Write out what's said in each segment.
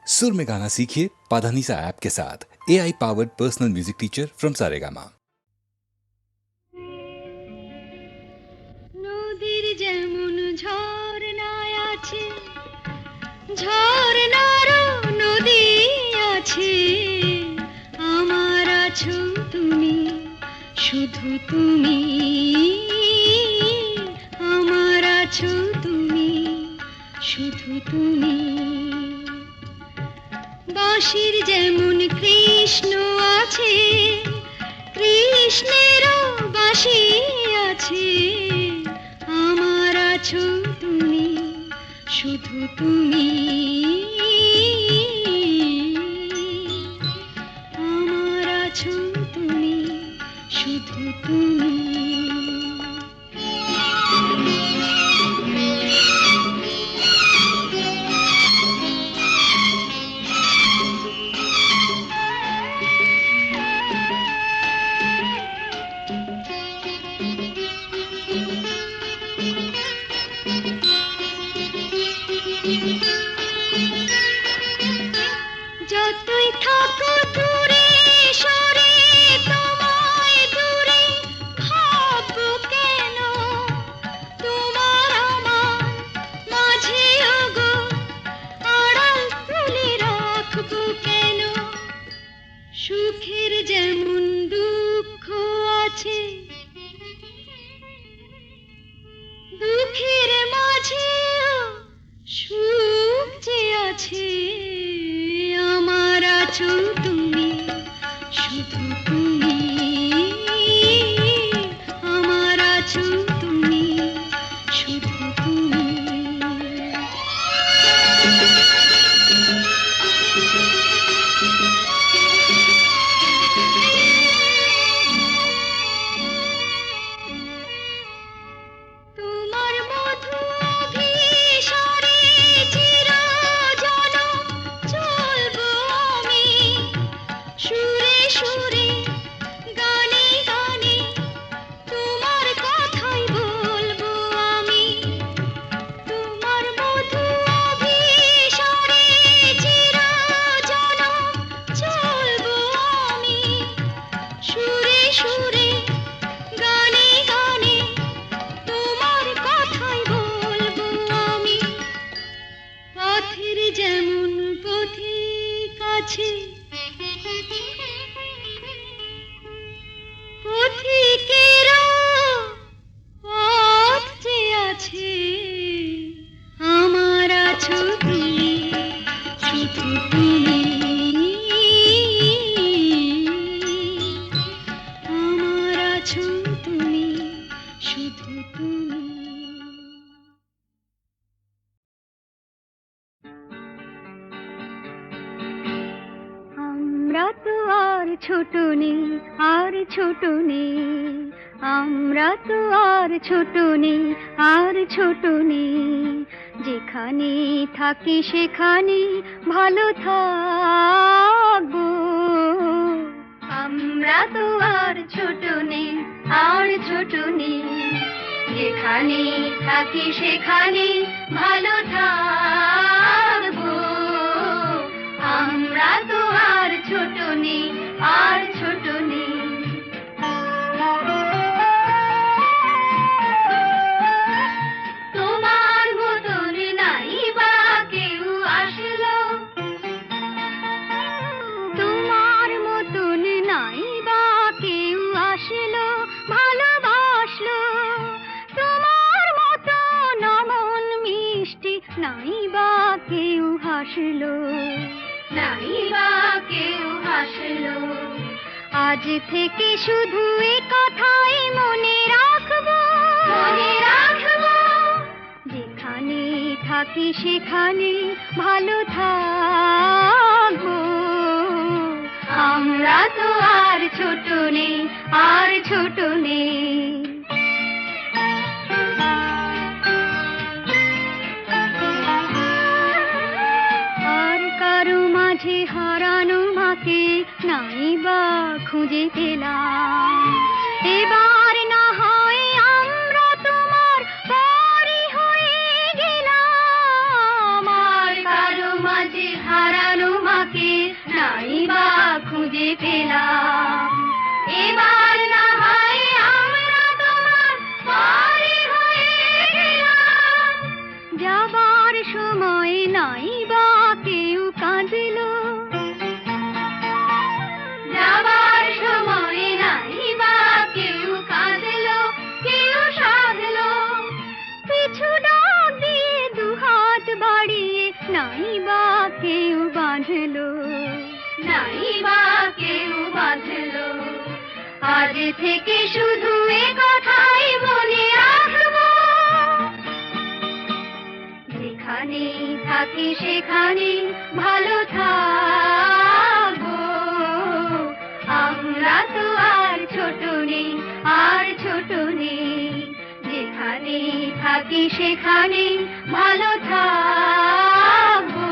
सुर में गाना सीखिए पाधानीसा ऐप के साथ। AI powered personal music teacher from Saregama. নদীর যেমন ঝর্ণায় আছে, ঝর্ণারও নদী আছে, আমার আছো তুমি, শুধু তুমি, আমার আছো তুমি, শুধু তুমি। বাঁশির যেমন কৃষ্ণ আছে, কৃষ্ণেরও বাঁশি আছে, আমার আছো তুমি, শুধু তুমি, আমার আছো তুমি, শুধু তুমি। যতই থাকো দূরে সরে, তোমায় দূরে ভাববো কেন, তোমার আমার মাঝে ওগো আড়াল তুলে রাখবো কেন। সুখের যেমন দুঃখ আছে, দুঃখের মাঝেও সুখ যে আছে, আমার আছো তুমি, শুধু তুমি, আমার আছো তুমি, শুধু তুমি। তোমার মধু অভিসারে চিরজনম চলবো আমি, সুরে সুরে গানে গানে তোমার কথাই বলবো আমি। তোমার মধু অভিসারে চিরজনম চলবো আমি, সুরে সুরে গানে গানে তোমার কথাই বলবো আমি। পথের যেমন পথিক আছে, পথিকেরও পথ যে আছে, আমার আছো তুমি, শুধু তুমি, আমার আছো তুমি, শুধু তুমি। আমরা তো আর ছোট নেই, আর ছোট নেই, আমরা তো আর ছোট নেই, আর ছোট নেই, যেখানে থাকি সেখানে ভালো থাকবো। আমরা তো আর ছোট নেই, আর ছোট নেই, যেখানে থাকি সেখানে ভালো থাকবো। আমরা তো আর ছোট নেই, আর ছোট নেই। তোমার মতন নাই বা কেউ আসলো, তোমার মতন নাই বা কেউ আসলো, ভালোবাসলো, তোমার মতন অমন মিষ্টি নাই বা কেউ হাসলো, নাই বা কেউ হাসলো। আজ থেকে শুধু এ কথাই মনে রাখবো, মনে রাখবো, যেখানে থাকি সেখানে ভালো থাকবো। আমরা তো আর ছোট নেই, আর ছোট নেই। আর কারো মাঝে হারানো মাকে নাই বা খুঁজে পেলাম, এবার না হয় আমরা তোমার পরই হয়ে গেলাম। আর কারো মাঝে হারানো পেলাম। এবার না হয় আমরা তোমার পরে হয়ে গেলাম। যাবার সময় নাই বা কেউ কাঁদলো, যাবার সময় নাই বা কেউ কাঁদলো, কেউ সাধলো, পিছু ডাক দিয়ে দুহাত বাড়িয়ে নাই বা কেউ বাঁধলো, নাই বা কেউ বাঁধলো। আজ থেকে শুধু এ কথাই মনে রাখবো, যেখানে থাকি সেখানে ভালো থাকবো। আমরা তো আর ছোট নেই, আর ছোট নেই, যেখানে থাকি সেখানে ভালো থাকবো।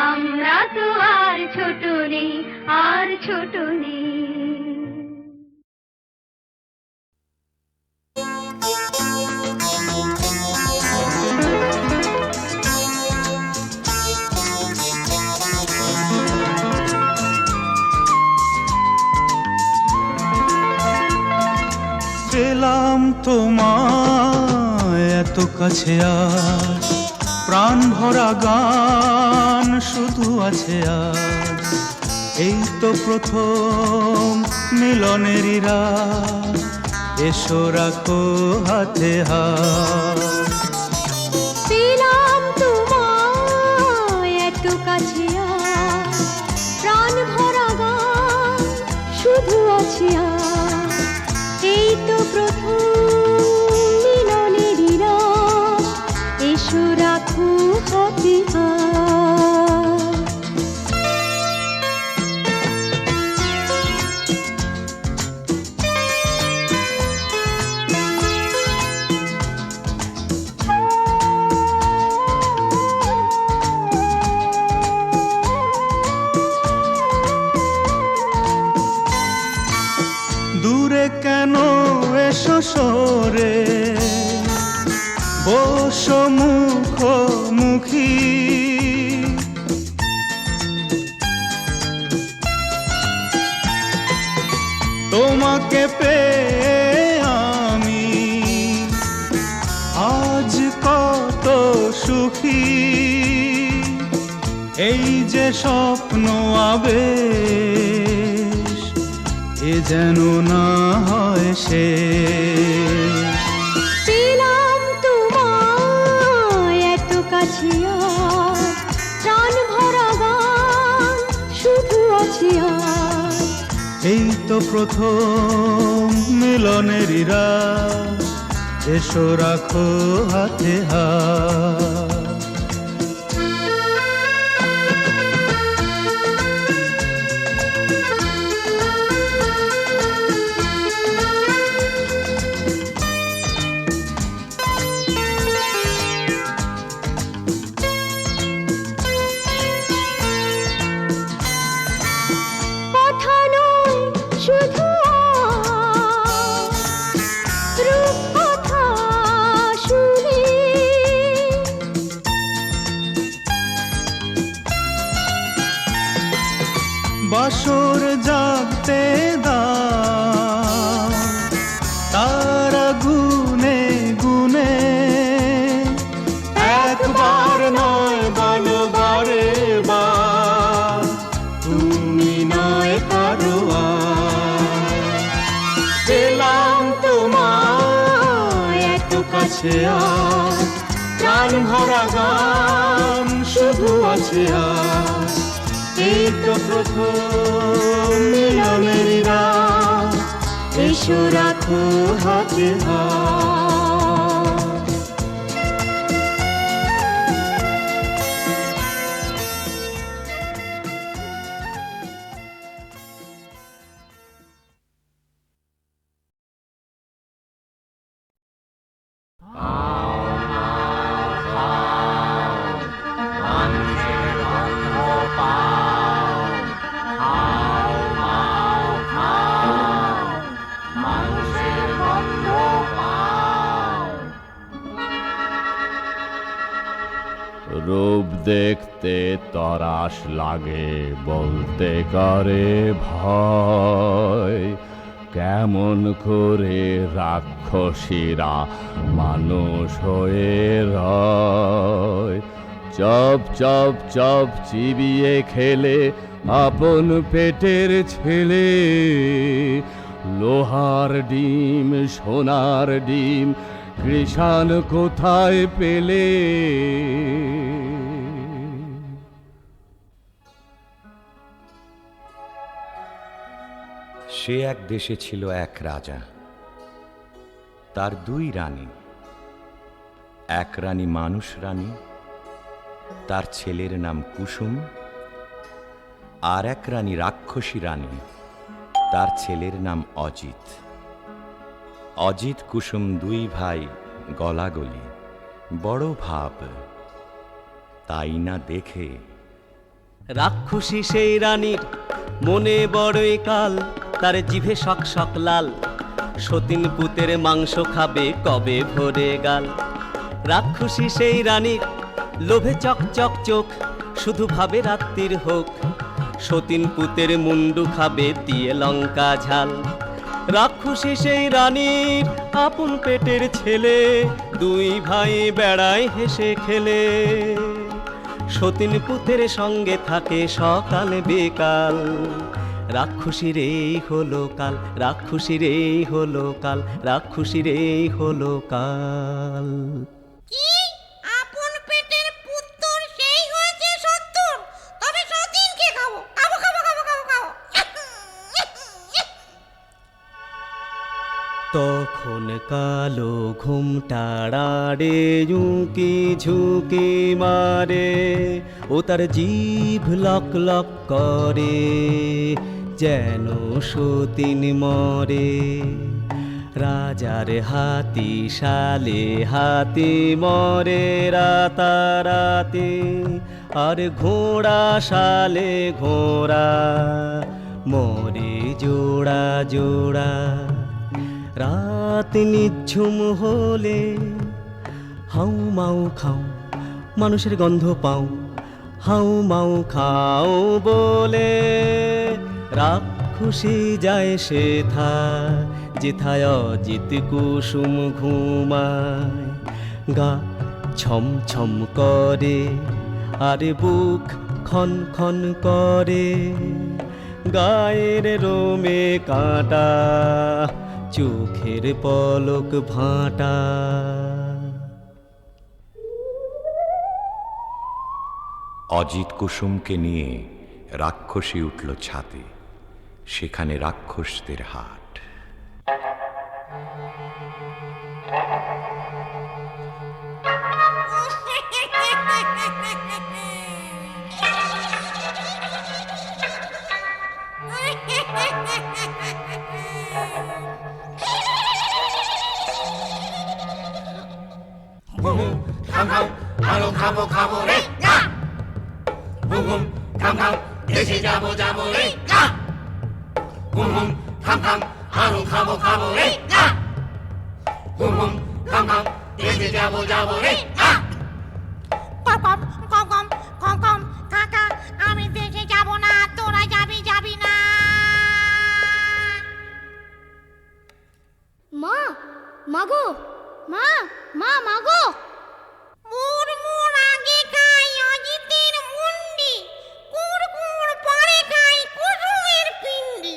আমরা তো আর ছোট নেই, আর ছোট নেই। পেলাম তোমায় এত কাছে আর প্রাণ ভরা গান শুধু আছে আর। এই তো প্রথম মিলনেরই রাত, এসো রাখো হাতে হাত। পেলাম তোমায় এত কাছে আর প্রাণ ভরা গান শুধু আছে আর। এই তো প্রথম মিলনেরই রাত, এসো রাখো হাতে হাত। দূরে কেন এসো সরে, বসো মুখোমুখি। তোমাকে পেয়ে আমি আজ কত সুখী। এই যে স্বপ্ন আবেশ, এ যেন না হয় শেষ। পেলাম তোমায় এত কাছে আর প্রাণ ভরা গান শুধু আছে আর। এই তো প্রথম মিলনেরই রাত, এসো রাখো হাতে হাত। কথা নয় শুধু রূপকথা শুনি, বাসর জাগতে দাও তারা গুনে গুনে। একবার নয় বলো বারে বার, তুমি নয় কারো আর। পেলাম তোমায় এত কাছে আর প্রাণ ভরা গান শুধু আছে আর। এই তো প্রথম মিলনেরই রাত, এসো রাখো হাতে হাত। যেতে তরাস লাগে, বলতে করে ভয়। কেমন করে রাক্ষসীরা মানুষ হয়ে রয়। চপ চপ চপ চিবিয়ে খেলে আপন পেটের ছেলে। লোহার ডিম সোনার ডিম কৃষাণ কোথায় পেলে? সে এক দেশে ছিল এক রাজা, তার দুই রানী। এক রানী মানুষ রানী, তার ছেলের নাম কুসুম। আর এক রানী রাক্ষসী রানী, তার ছেলের নাম অজিত। অজিত কুসুম দুই ভাই গলাগলি, বড় ভাব। তাই না দেখে রাক্ষসী সেই রানীর মনে বড়ই কাল, তার জিভে শক শক লাল। সতীন পুতের মাংস খাবে কবে ভরে গাল। রাক্ষসী সেই রানীর লোভে চক চক চোখ, শুধু ভাবে রাত্রির হোক। সতীন পুতের মুন্ডু খাবে দিয়ে লঙ্কা ঝাল। রাক্ষসী সেই রানীর আপন পেটের ছেলে, দুই ভাই বেড়ায় হেসে খেলে। সতীন পুতের সঙ্গে থাকে সকাল বিকাল। রাক্ষসীর এই হলো কাল, রাক্ষসীর এই হলো কাল, রাক্ষসীর এই হলো কাল। কি আপন পেটের পুত্তর সেই হয়েছে ৭০, তবে সতীনকে খাবো খাবো খাবো খাবো খাবো খাবো। তখন কালো ঘুমটাড়াড়ে ঝুঁকি ঝুঁকি মারে। ও তার জিভ লক লক করে, যেন সতীন মরে। রাজার হাতি শালে হাতি মরে রাতারাতি। আর ঘোড়া শালে ঘোড়া মরে জোড়া জোড়া। রাত নিঝুম হলে হাউ মাউ খাও, মানুষের গন্ধ পাও। হাউ মাউ খাও বলে রাক্ষসী যায় সেথা, যেথায় অজিত কুসুম ঘুমায়। গা ছম ছম করে আর বুক খন খন করে। গায়ের রোমে কাঁটা, চোখের পলক ভাঁটা। অজিত কুসুমকে নিয়ে রাক্ষসী উঠল ছাদে। সেখানে রাক্ষসদের হাট। আরো খাবো খাবো রে, হুম হুম খাম খাম দেশে যাবো যাবো রে, হুম হুম খাম খাম আরো খাবো খাবো রে, হুম হুম খাম খাম দেশে যাবো যাবো রে। কম কম কম কম কম কম কাকা, আমি দেশে যাব না, তোরা যাবি যাবি না। মা মাগো, মা মা মাগো। মুর মুর আগে খাই অজিতের মুন্ডি, কুড় কুড় পরে খাই কুসুমের পিণ্ডি।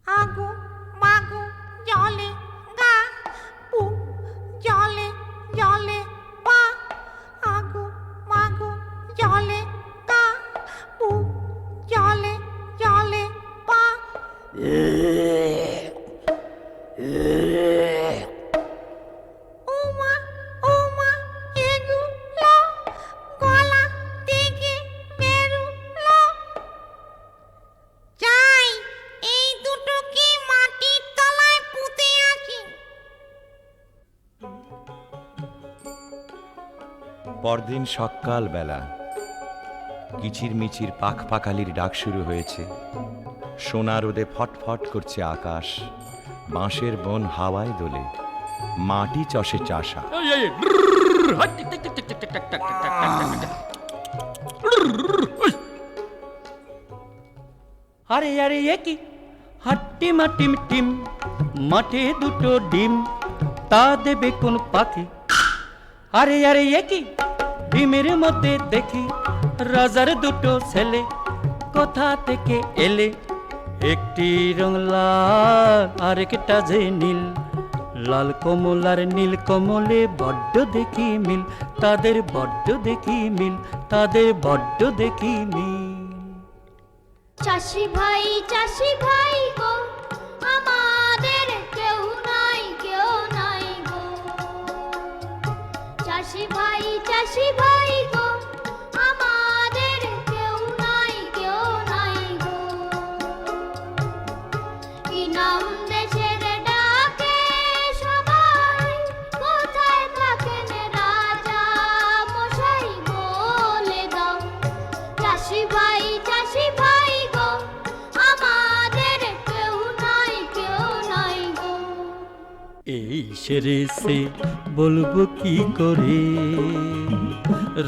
আগো মাগো জলে গা, পু জলে জলে পা। আগো মাগো জলে গা, পু জলে জলে পা। ওমা ওমা এগুলো গলা থেকে বেরুলো। চাই এই দুটোকে মাটির তলায় পুঁতে আছি। পরদিন সকাল বেলা কিচির মিচির পাখ পাখালির ডাক শুরু হয়েছে। সোনা রোদে ফটফট করছে আকাশ, বাঁশের বন হাওয়ায় দোলে, মাটি চষে চাষা। আরে আরে এ কি হাট্টি মাটিম টিম, মাঠে দুটো ডিম, তা দেবে কোন পাখি? আরে আরে এ কি ডিমের মধ্যে দেখি রাজার দুটো ছেলে, কোথা থেকে এলে? একটি রং লাল আরেকটা যে নীল, লাল কমল আর নীল কমলে বড্ড দেখি মিল, তাদের বড্ড দেখি মিল, তাদের বড্ড দেখি মিল। চাষি ভাই গো, আমাদের কেউ নাই গো। চাষি ভাই গো, আমাদের কেউ নাই গো। কি নাম দেশের ডাকে সবাই, কোথায় থাকেন রাজা মশাই বলে দাও। চাষি ভাই গো, আমাদের কেউ নাই গো। এই সেরে সে বলবো কি করে,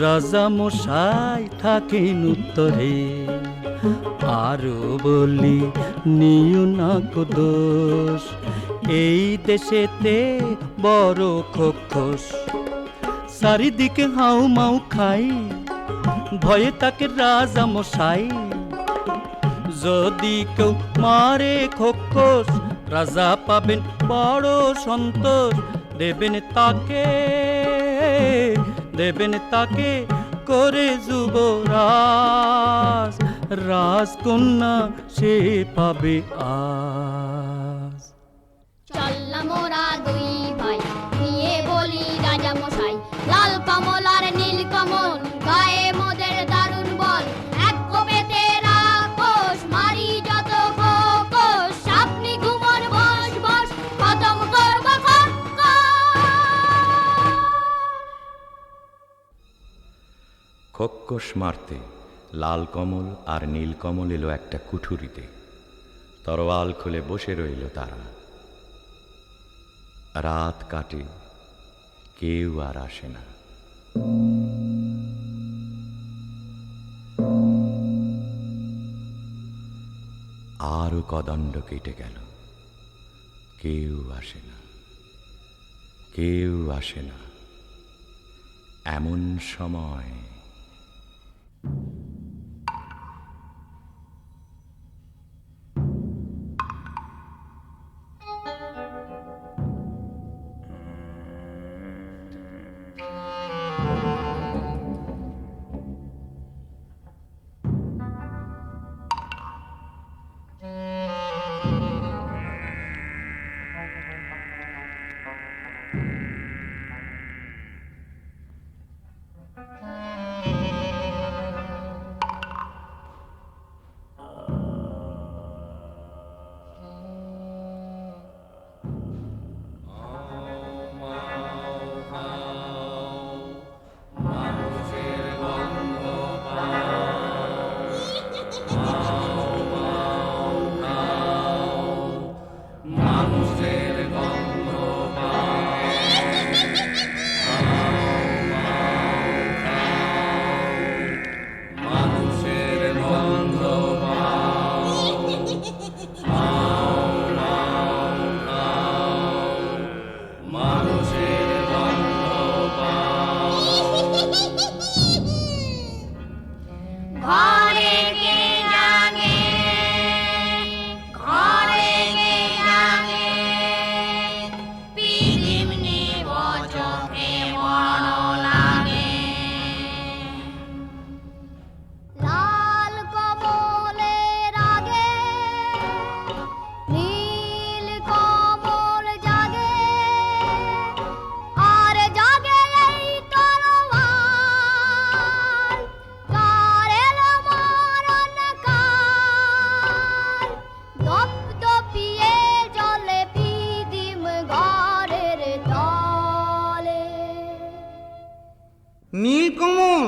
রাজা মশাই থাকেন উত্তরে। আরো বলি নিও না কো দোষ, এই দেশেতে বড় খোখোস। চারিদিকে হাউ মাউ খাই, ভয়ে তাকে রাজা মশাই। যদি কেউ মারে খোখোস, রাজা পাবেন বড় সন্তোষ। দেবেন তাকে করে যুবরাজ, রাজকন্যা সে পাবে আজ। চললাম মোরা দুই ভাই, নিয়ে বলি রাজা মশাই। লাল কমল আর নীল কমল, গায়ে মোদের দারুণ বল। এক কোপেতে রাক্ষস মারি যত খোকস, আপনি ঘুমন বস খতম করব খোক্কস মারতে লাল কমল আর নীল কমল এলো একটা কুঠুরিতে। তরোয়াল খুলে বসে রইল তারা। রাত কাটে, কেউ আর আসে না। আরো কদণ্ড কেটে গেল, কেউ আসে না, কেউ আসে না। এমন সময় নীলকমল,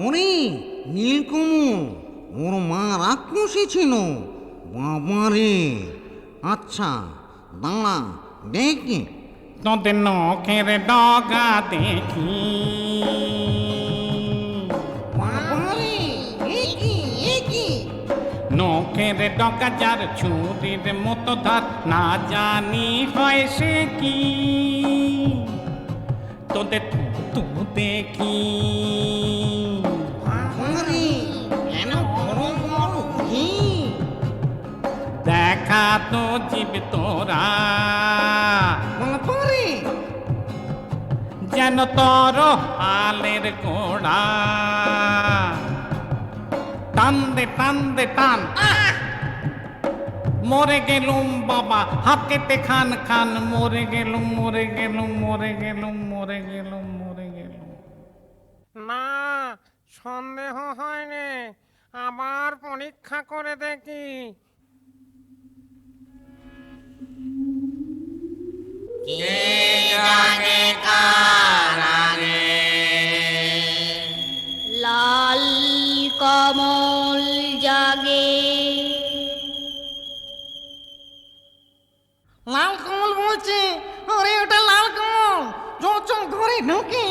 ওরে নীলকমল, ওর মা রাক্ষসী ছিল, বাবারে, আচ্ছা দাঁড়া দেখি। তোদের নখের ডগা দেখি, বাবারে, এ কি? নখের ডগা যার ছুরির মতো ধার, না জানি হয় সে কি। তোদের তু দেখি, বাবারে, কেন বড় বড় ঘি? দেখা তো জীব তোরা, বাবারে, যেন তোর হালের গোড়া। টান দে টান দে টান, মরে গেলুম বাবা হাত কেটে খান খান, মরে গেলুম মরে গেলুম মরে গেলুম মরে গেলুম মরে গেলুম। না, সন্দেহ হয়নি, আবার পরীক্ষা করে দেখি। লাল কমল জাগে, লাল কমল বলছে, আরে ওটা লাল কমল, চল ঘরে ঢুকে।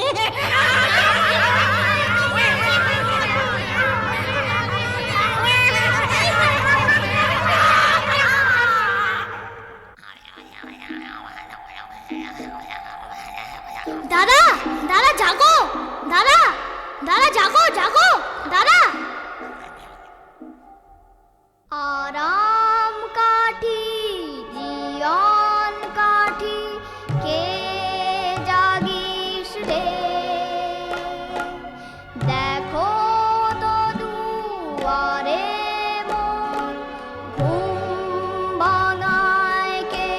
দাদা দাদা জাগো, দাদা দাদা জাগো জাগো দাদা। আরাম কাঠি জীবন কাঠি, কে জাগিস রে, দেখো তো দুয়ারে মন ঘুম ভাঙায় কে।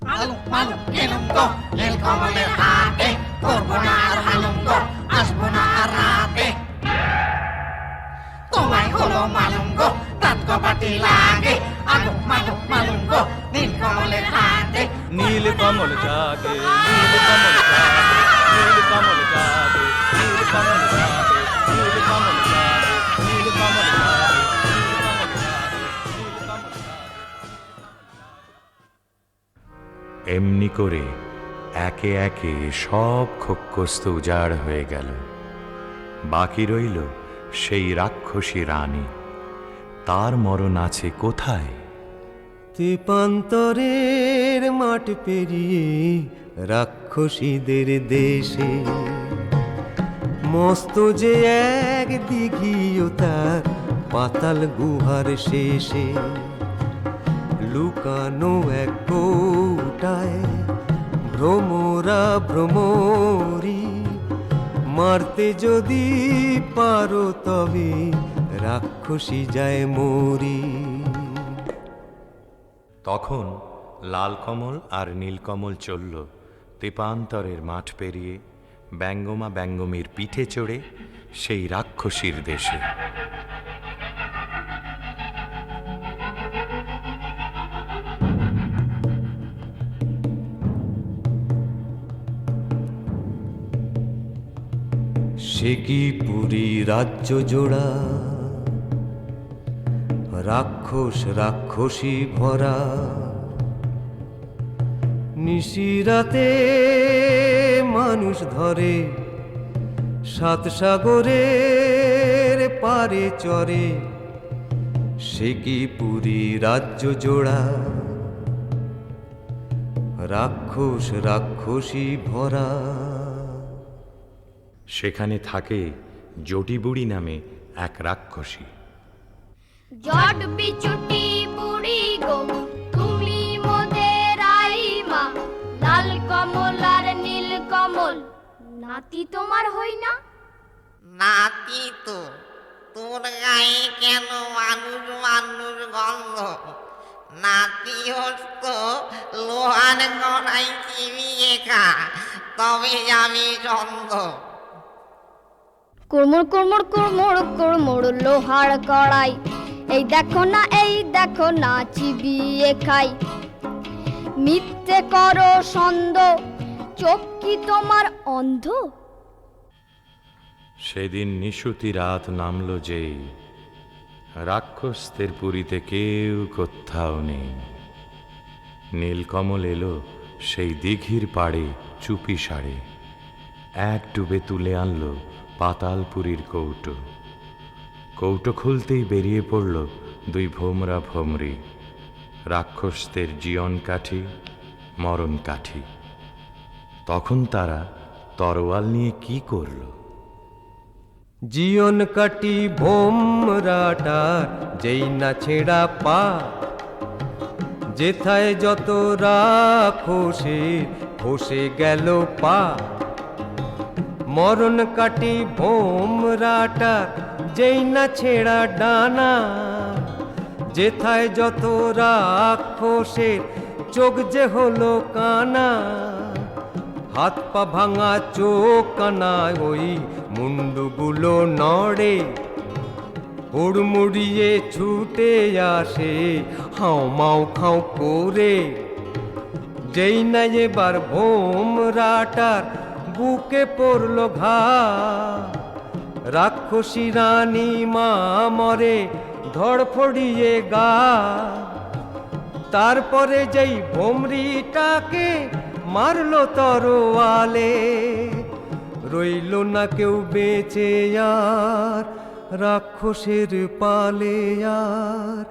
মালুম মালুম গেলুম গো নীল কমলের হাতে, করবো না আর মালুম গো, আসবো না আর রাতে। তোমায় হলো মালুম গো, তাত কপাটি লাগে, আলুম মালুম মালুম গো নীল কমলের হাতে। নীল কমল জাগে, নীল কমল জাগে, নীল কমল জাগে, নীল কমল জাগে, নীল কমল জাগে, নীল কমল জাগে, নীল কমল জাগে, নীল কমল জাগে। এমনি করে একে একে সব খোক্কস্ত উজাড় হয়ে গেল। বাকি রইল সেই রাক্ষসী রানী। তার মরণ আছে কোথায়? তেপান্তরের মাঠ পেরিয়ে রাক্ষসীদের দেশে, মস্ত যে এক দিঘিও তার পাতাল গুহার শেষে। লুকানো এক কৌটায় ভ্রমরা ভ্রমরি, মারতে যদি পারো তবে রাক্ষসী যায় মরি। তখন লাল কমল আর নীলকমল চলল তেপান্তরের মাঠ পেরিয়ে, ব্যঙ্গমা ব্যঙ্গমীর পিঠে চড়ে সেই রাক্ষসীর দেশে। সে কি পুরী রাজ্য জোড়া, রাক্ষস রাক্ষসী ভরা। নিশিরাতে মানুষ ধরে, সাত সাগরের পারে চরে। সে কি পুরী রাজ্য জোড়া, রাক্ষস রাক্ষসী ভরা। সেখানে থাকে জটিবুড়ি নামে এক রাক্ষসী। জট বিচুটি বুড়ি গো, তুমি মোদের আইমা। লাল কমল আর নীল কমল নাতি তোমার হই না? নাতি তো, তোর গায়ে কেন মানুষ মানুষ গন্ধ? নাতি হোস তো লোহার গড়াই চিবিয়ে খা, তবে যাবি চন্দ। কুড়মুড় কুড়মুড় কুড়মুড় কুড়মুড় লোহার কড়াই, এই দেখো না চিবিয়ে খাই। মিথ্যে করো সন্দ, চোখ কি তোমার অন্ধ? সেদিন নিশুতি রাত নামল যেই, রাক্ষসদের পুরীতে কেউ কোথাও নেই। নীলকমল এলো সেই দিঘির পাড়ে চুপি সারে, এক ডুবে তুলে আনলো পাতালপুরীর কৌটো। কৌটো খুলতেই বেরিয়ে পড়ল দুই ভোমরা ভোমরি, রাক্ষসদের জীবন কাঠি মরণ কাঠি। তখন তারা তরোয়াল নিয়ে কি করল? জীবন কাটি ভোমরাটার যেই না ছেঁড়া পা, যেথায় যত রাক্ষসে খসে গেল পা। মরণ কাটি ভোমরাটার যেই না ছেঁড়া ডানা, যেথায় যত রাক্ষসের চোখ যে হলো কানা। হাত পা ভাঙা চোখ কানায় ওই মুন্ডুগুলো নড়ে, হুড়মুড়িয়ে ছুটে আসে হাও মাও খাও করে। যেই না এবার ভোমরাটার বুকে পড়ল ঘা, রাক্ষসী রানী মা মরে ধড়ফড়িয়ে গা। তারপরে যেই ভোমরিটাকে মারলো তরোয়ালে, রইল না কেউ বেঁচে আর রাক্ষসের পালে, আর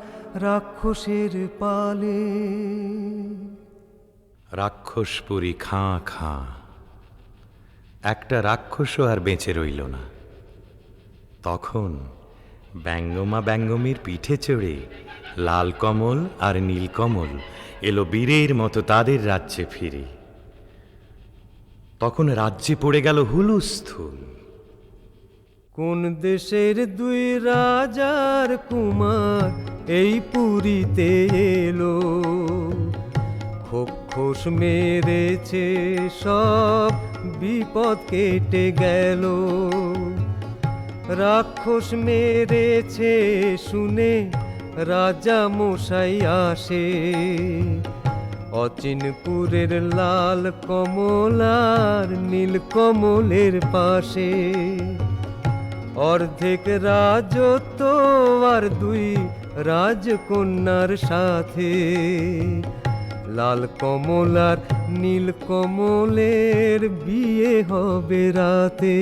রাক্ষসের পালে। রাক্ষসপুরী খাঁ খাঁ, একটা রাক্ষসও আর বেঁচে রইল না। তখন ব্যঙ্গমা ব্যঙ্গমীর পিঠে চড়ে লাল কমল আর নীলকমল এলো বীরের মতো তাদের রাজ্যে ফিরে। তখন রাজ্যে পড়ে গেল হুলুস্থুল। কোন দেশের দুই রাজার কুমার এই পুরীতে এলো, খোখোস মেরেছে সব বিপদ কেটে গেল। রাক্ষস মেরেছে শুনে রাজা মশাই আসে, অচিনপুরের লাল কমলার নীল কমলের পাশে। অর্ধেক রাজত্ব আর দুই রাজকন্যার সাথে, লাল কমলার নীল কমলের বিয়ে হবে রাতে।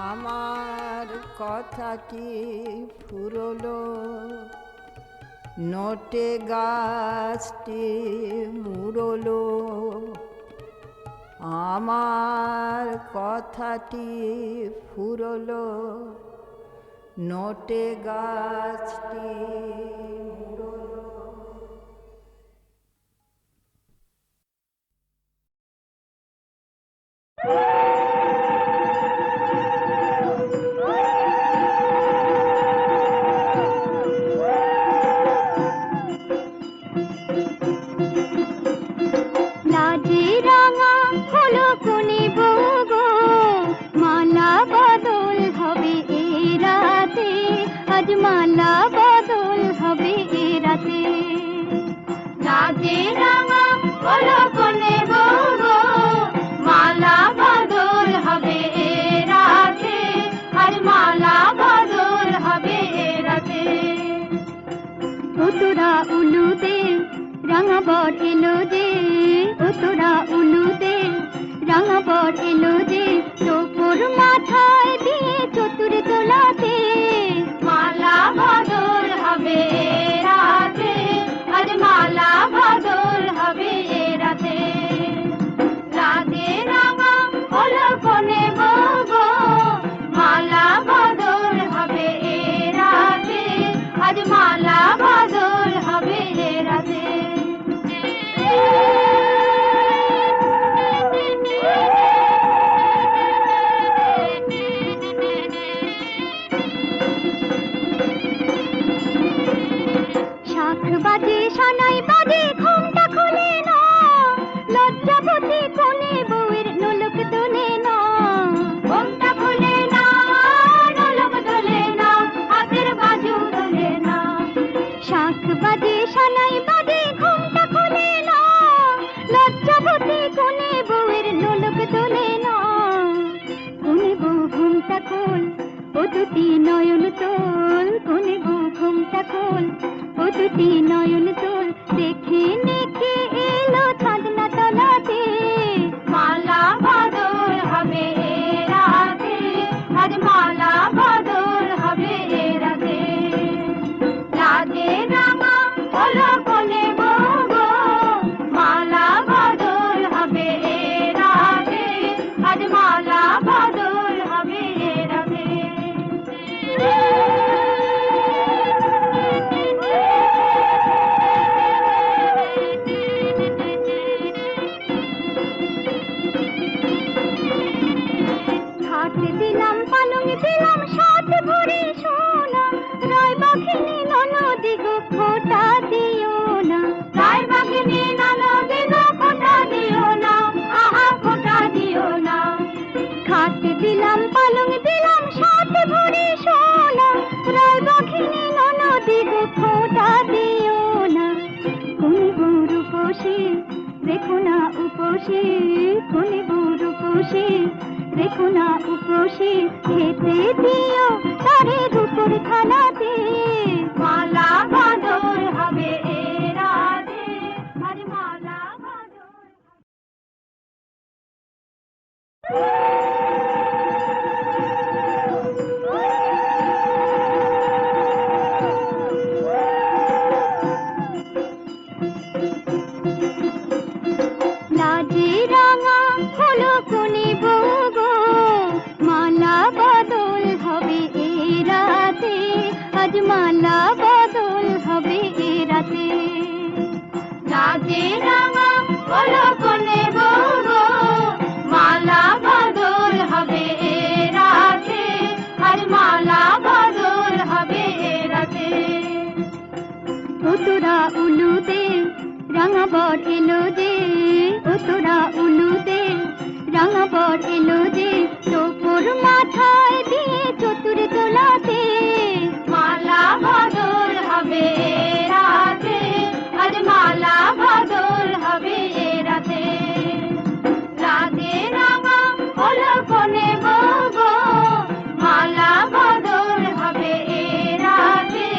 আমার কথাটি ফুরলো, নোটে গাছটি মুড়লো। আমার কথাটি ফুরলো, নোটে গাছটি মুড়লো। লাজে রাঙা হলো কোনে বগো, মালা বদল হবে এ রাতে, আজ মালা বদল হবে এ রাতে। লাজে রাঙা হলো কোনে বগো, মালা বদল হবে এ রাতে, আজ মালা বদল হবে এ রাতে। তোরা উলুতে রাঙা বর এলো যে, তোরা উলুতে রাঙা বর এলো যে, তোর মাথায় দিয়ে চতুর তোলাতে। মালা বদল হবে রাতে, আজ মালা বদল হবে রাতে। রাতে রাঙা হলো কোনে বগো, মালা বদল হবে রাতে, আজ মালা বদল হবে রাতে। শাখ বাজে সানাই বাজে ঘুমটা খুলে না, লজ্জাবতী কোনে বউয়ের নোলক তোলে না। ঘুমটা খুলে না, নোলক তোলে না, হাতের বাজু তোলে না। সানাই বাজে ঘুমটা খোলে না, লজ্জাবতী কোনে বউয়ের নোলক তোলে না। কোনে বউ ঘুমটা খোল, ও দুটি নয়ন তোল, কোনে বউ ঘুমটা খোল, ও দুটি নয়ন তোল। দেখে নেকে এলো চাঁদনা তলাতে, মালা বদল হবে এ রাতে, আজ মালা বদল হবে এ রাতে। লাজে রাঙা হলো কোনে বউ গো, মালা বদল হবে এ রাতে, আজ মালা বদল হবে এ রাতে। খাট দিলাম পালং দিলাম সাত ভরি সোনা, রায় বাঘিনী ননদি গো খোটা দিও না, রায় বাঘিনী ননদি গো খোটা দিও না, আহা খোটা দিও না। খাট দিলাম পালং দিলাম সাত ভরি সোনা, রায় বাঘিনী ননদি গো খোটা দিও না। কোন বউর উপসে রেখো না উপসে, কোন বউর উপসে রেখো না উপসে, খেতে দিও তারে রূপর থালাতে, মালা বদল হবে এ রাতে, আজ মালা বদল। লাজে রাঙা হলো কোনে বউ গো, মালা বদল হবে এ রাতে, আজ মালা বদল হবে এ রাতে। লাজে রাঙা হলো কোনে বউ গো, মালা বদল হবে এ রাতে, আজ মালা বদল হবে এ রাতে। ও তোরা উলুতে রাঙা বর এলো যে, ও তোরা উলুতে রাঙা বর এলো যে, তোপর মাথায় দিয়ে চতুর তোলাতে, মালা বদল হবে এ রাতে, আজ মালা বদল হবে এ রাতে। রাতে রাঙা হলো কোনে বউ গো, মালা বদল হবে এ রাতে,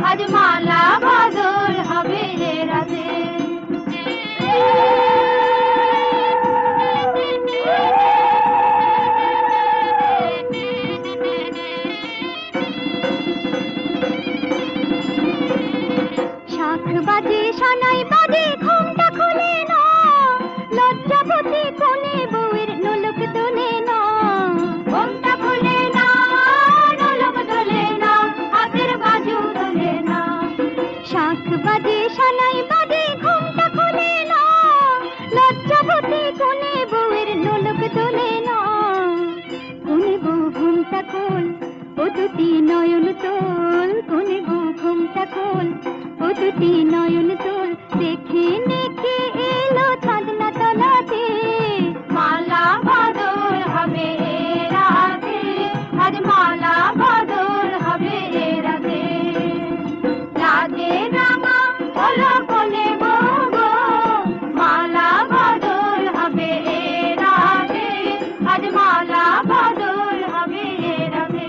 আজ মালা বদল হবে এ রাতে। শাখ বাজে সানাই বাজে ঘুমটা খোলে না, লজ্জাবতী কোনে বউয়ের নোলক তোলে না, ঘুমটা খোলে না, নোলক তোলে না, হাতের বাজু তোলে না। শাখ বাজে সানাই বাজে ঘুমটা খোলে না, লজ্জাবতী কোনে বউয়ের নোলক তোলে না। কোনে বউ ঘুমটা খোল, ও দুটি নয়ন তোল, কোনে বউ ঘুমটা খোল, ও দুটি নয়ন তোল। দেখে নেকে এলো চাঁদনা তলাতে, মালা বদল হবে এ রাতে, আজ মালা বদল হবে এ রাতে। লাজে রাঙা হলো কোনে বউ গো, মালা বদল হবে এ রাতে, আজ মালা বদল হবে এ রাতে।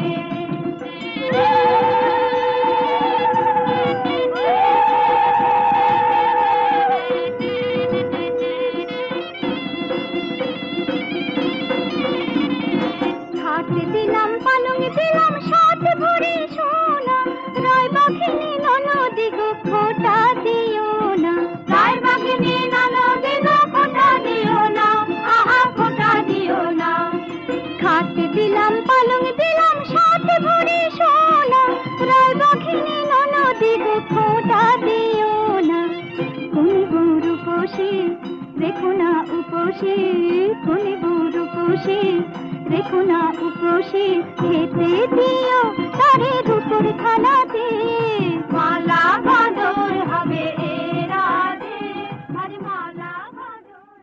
খাট দিলাম পালং দিলাম সাত ভরি সোনা, রায় বাঘিনী ননদি গো খোটা দিও না, রায় বাঘিনী ননদি গো খোটা দিও না, আহা খোটা দিও না। খাট দিলাম পালং দিলাম সাত ভরি সোনা, রায় বাঘিনী ননদি গো খোটা দিও না। কোন বউর উপসে রেখো না উপসে, কোন বউর উপসে রেখো না উপসে, খেতে দিও তারে রূপর থালাতে, মালা বদল হবে এ রাতে, আজ মালা বদল।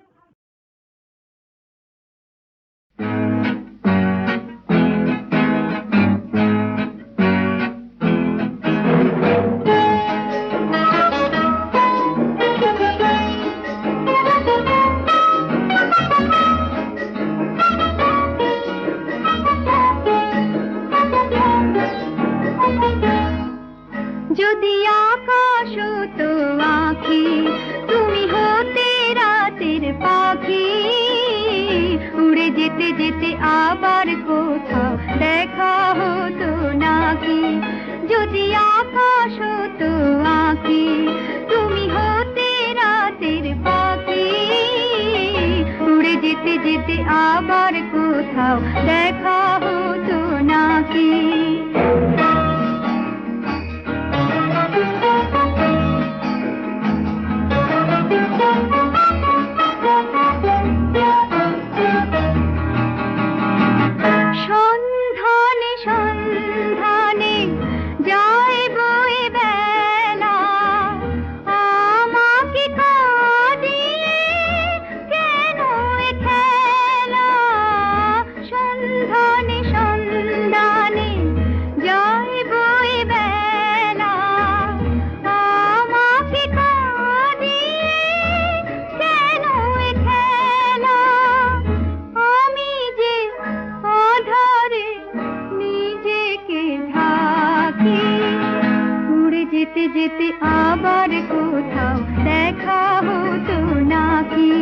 আবার কোথাও দেখা হতো নাকি।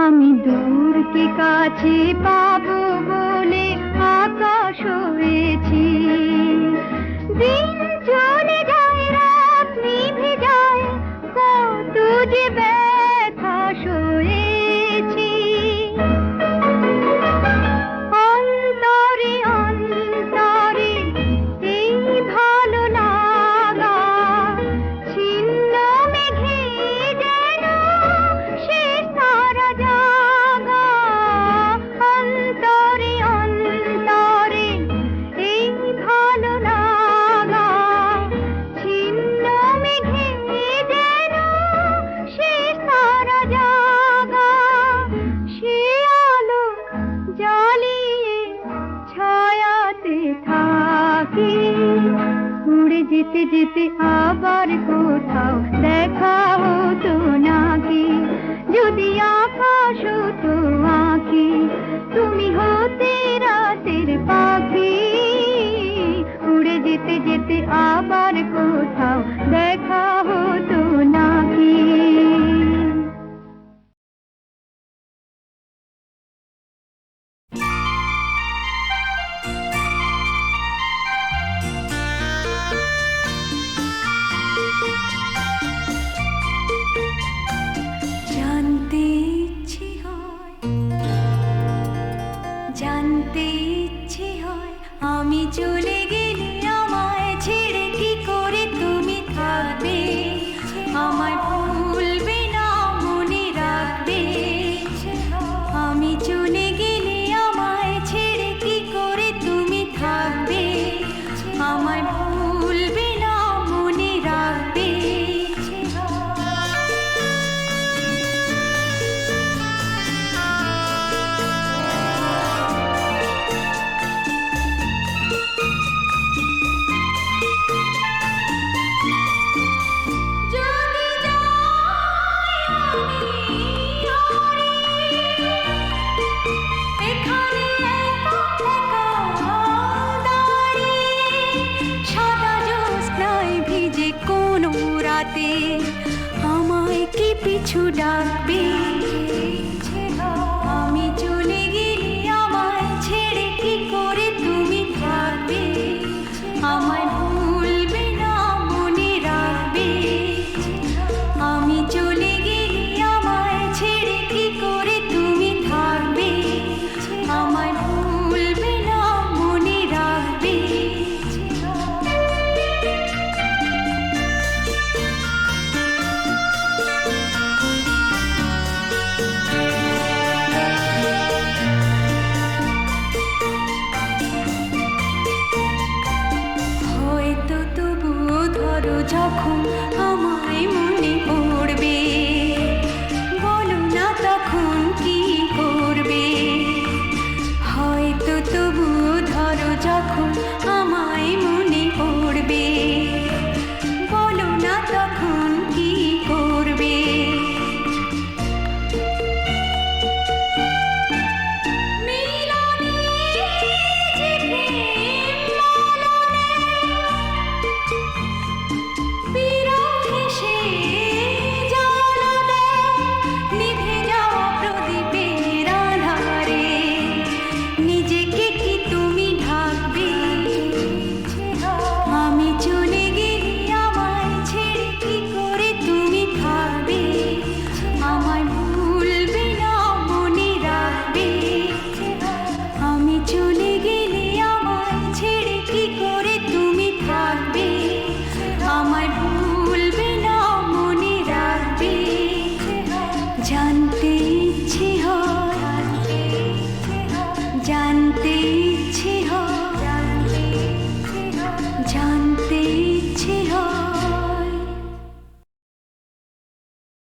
আমি দূরকে কাছে পাবো বলে আকাশ হয়েছি, দিন চলে যায় রাত নিভে যায়, কত যে ব্যথা সয়েছি। অন্তরে অন্তরে এই ভালো লাগা ছিন্ন মেঘে যেন শেষ তারা জাগা। অন্তরে অন্তরে এই ভালো লাগা ছিন্ন মেঘে যেন শেষ তারা জাগা। সে আলো জ্বালিয়ে ছায়াতে থাকি, উড়ে যেতে যেতে আবার কোথাও দেখা হতো নাকি। যদি আকাশ হতো আঁকি, তুমি হতে রাতের পাখি, উড়ে যেতে যেতে আবার কোথাও দেখা হতো নাকি। জানতে ইচ্ছে হয়, জানতে ইচ্ছে হয়, আমি চলে গেলে আমায় ছেড়ে কি করে তুমি থাকবে, আমায় ভুলবে না মনে রাখবে। আমি চলে গেলে আমায় ছেড়ে কি করে তুমি থাকবে, আমায় ভুলবে না মনে রাখবে। আমায় কি পিছু ডাকবে।